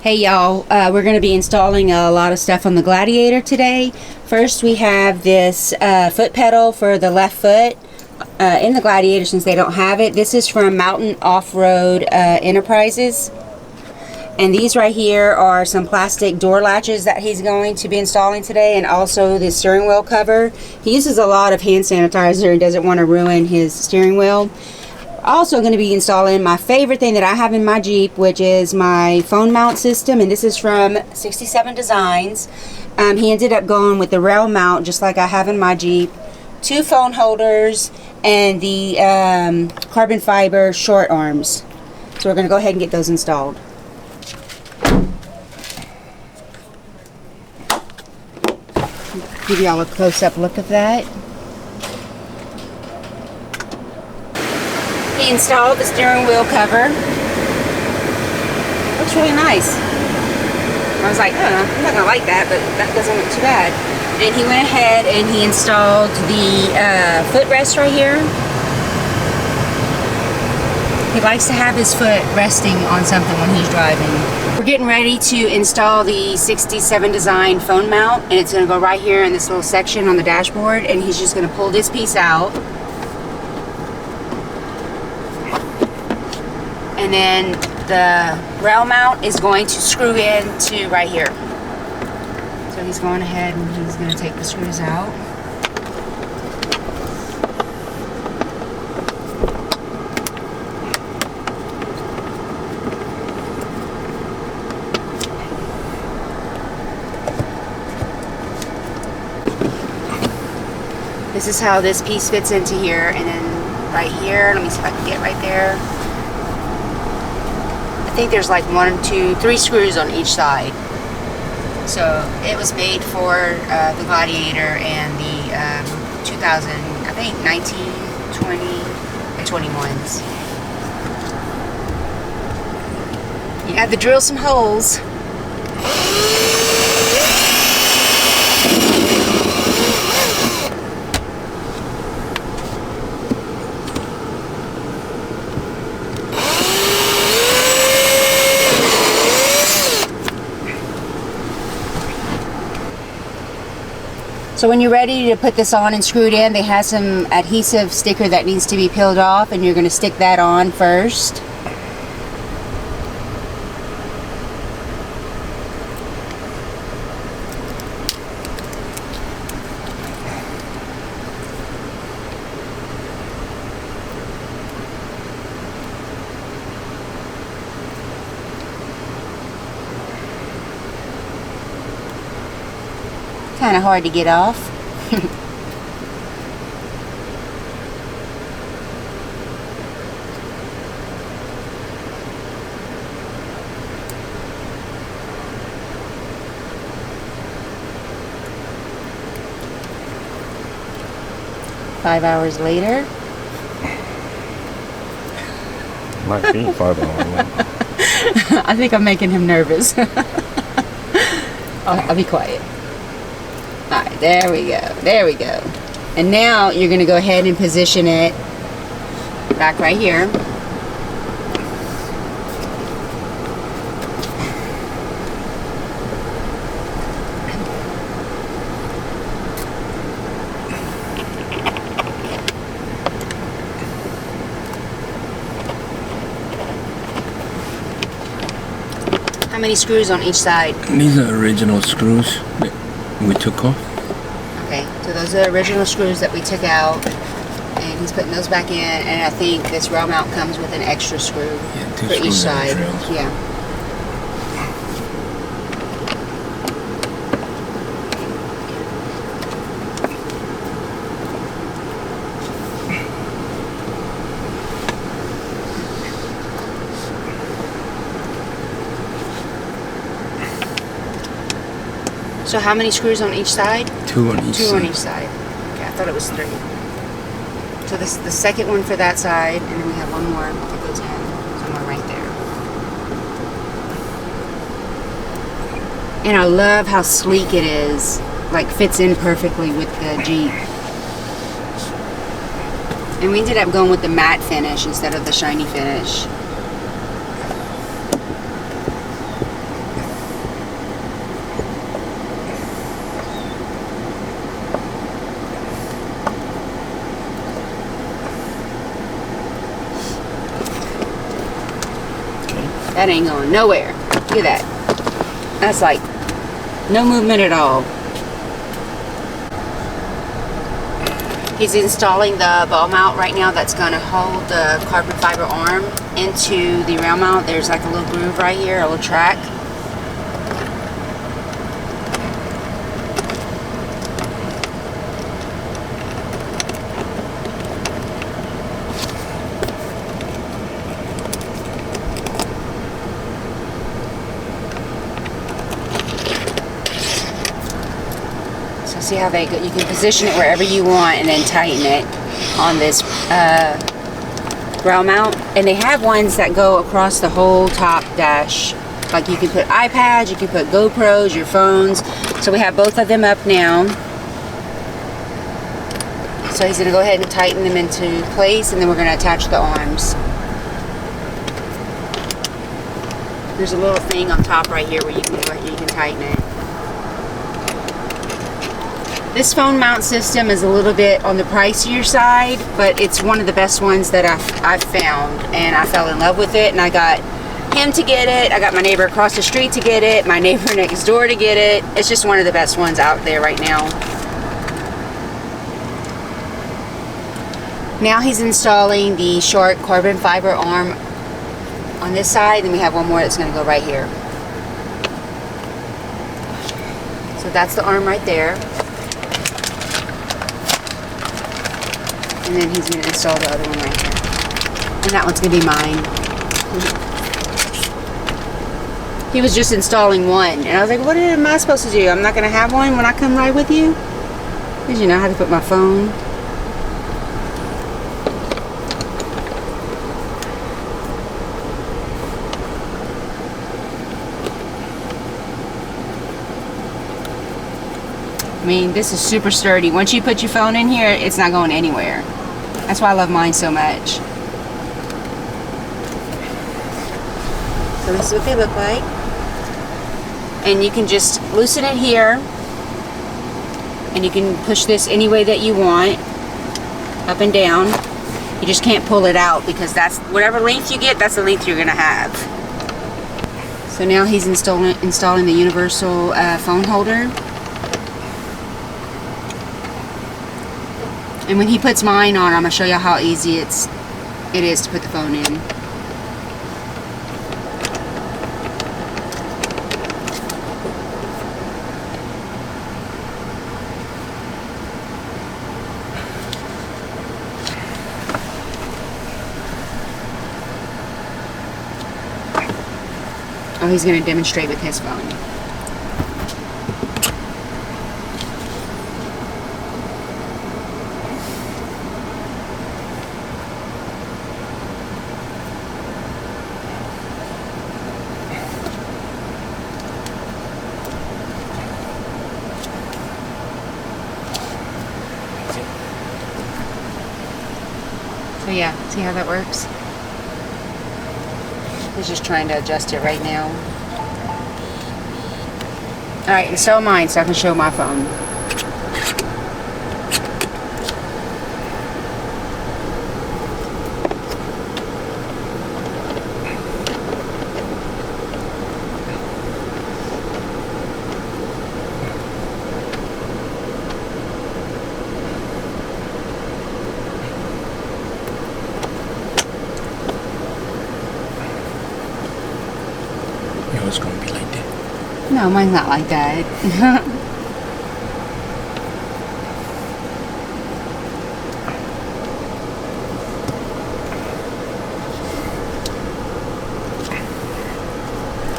Hey y'all, we're going to be installing a lot of stuff on the Gladiator today. First we have this foot pedal for the left foot in the Gladiator since they don't have it. This is from Mountain Off-Road Enterprises. And these right here are some plastic door latches that he's going to be installing today, and also the steering wheel cover. He uses a lot of hand sanitizer and doesn't want to ruin his steering wheel. Also going to be installing my favorite thing that I have in my Jeep, which is my phone mount system, and this is from 67 Designs. He ended up going with the rail mount just like I have in my Jeep, 2 phone holders, and the carbon fiber short arms. So we're going to go ahead and get those installed. Give y'all a close-up look of that. He installed the steering wheel cover. Looks really nice. I was like, I'm not gonna like that, but that doesn't look too bad. And he went ahead and he installed the footrest right here. He likes to have his foot resting on something when he's driving. We're getting ready to install the 67 Design phone mount, and it's gonna go right here in this little section on the dashboard, and he's just gonna pull this piece out. And then the rail mount is going to screw in to right here. So he's going ahead and he's going to take the screws out. This is how this piece fits into here, and then right here, let me see if I can get right there. I think there's like 1, 2, 3 screws on each side. So it was made for the Gladiator and the 2000, I think 19, 20, and 21s. You have to drill some holes. So when you're ready to put this on and screw it in, they have some adhesive sticker that needs to be peeled off, and you're going to stick that on first. Kind of hard to get off. Five hours later. Might be 5 hours later. I think I'm making him nervous. I'll be quiet. Alright, there we go. There we go. And now you're going to go ahead and position it back right here. How many screws on each side? These are original screws that we took off. Okay, so those are the original screws that we took out, and he's putting those back in, and I think this rail mount comes with an extra screw for each side. Yeah. So how many screws on each side? 2 on each side. 2 on each side. Okay, I thought it was 3. So this is the second one for that side, and then we have one more that goes in somewhere right there. And I love how sleek it is. Like fits in perfectly with the Jeep. And we ended up going with the matte finish instead of the shiny finish. That ain't going nowhere. Look at that. That's like no movement at all. He's installing the ball mount right now that's going to hold the carbon fiber arm into the rail mount. There's like a little groove right here, a little track. See how they go? You can position it wherever you want and then tighten it on this rail mount. And they have ones that go across the whole top dash. Like you can put iPads, you can put GoPros, your phones. So we have both of them up now. So he's going to go ahead and tighten them into place, and then we're going to attach the arms. There's a little thing on top right here where you can tighten it. This phone mount system is a little bit on the pricier side, but it's one of the best ones that I've found, and I fell in love with it, and I got him to get it, I got my neighbor across the street to get it, my neighbor next door to get it. It's just one of the best ones out there right now. Now he's installing the short carbon fiber arm on this side, and we have one more that's going to go right here. So that's the arm right there. And then he's going to install the other one right here. And that one's going to be mine. He was just installing one. And I was like, what am I supposed to do? I'm not going to have one when I come ride with you? Because you know how to put my phone. I mean, this is super sturdy. Once you put your phone in here, it's not going anywhere. That's why I love mine so much. So this is what they look like. And you can just loosen it here. And you can push this any way that you want. Up and down. You just can't pull it out because that's whatever length you get, that's the length you're going to have. So now he's installing the universal phone holder. And when he puts mine on, I'm going to show you how easy it is to put the phone in. Oh, he's going to demonstrate with his phone. So yeah, see how that works? He's just trying to adjust it right now. Alright, install mine so I can show my phone. Yours gonna be like that? No, mine's not like that.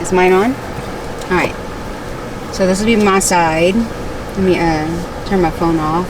Is mine on? Alright. So this will be my side. Let me turn my phone off.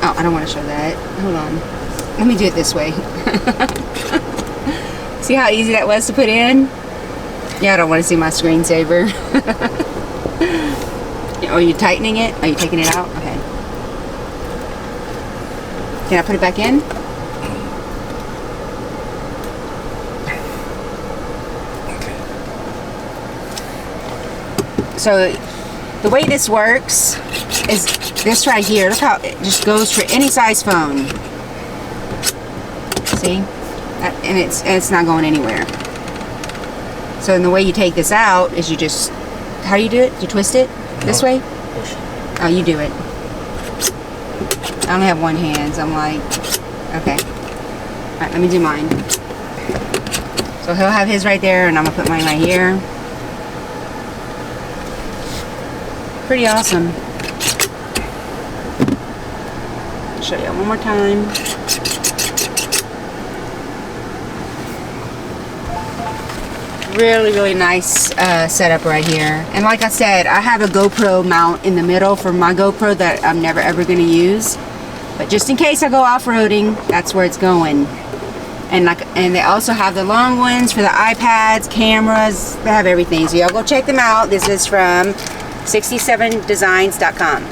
Oh, I don't want to show that. Hold on. Let me do it this way. See how easy that was to put in? Yeah, I don't want to see my screensaver. Are you tightening it? Are you taking it out? Okay. Can I put it back in? Okay. So the way this works is this right here. Look how it just goes for any size phone. See? and it's not going anywhere. So then the way you take this out is you just, how do you do it? You twist it this way? Push. Oh, you do it. I only have one hand, so I'm like, okay. All right, let me do mine. So he'll have his right there, and I'm gonna put mine right here. Pretty awesome. I'll show you one more time. Really, really nice setup right here. And like I said, I have a GoPro mount in the middle for my GoPro that I'm never ever going to use. But just in case I go off-roading, that's where it's going. And they also have the long ones for the iPads, cameras. They have everything. So y'all go check them out. This is from 67designs.com.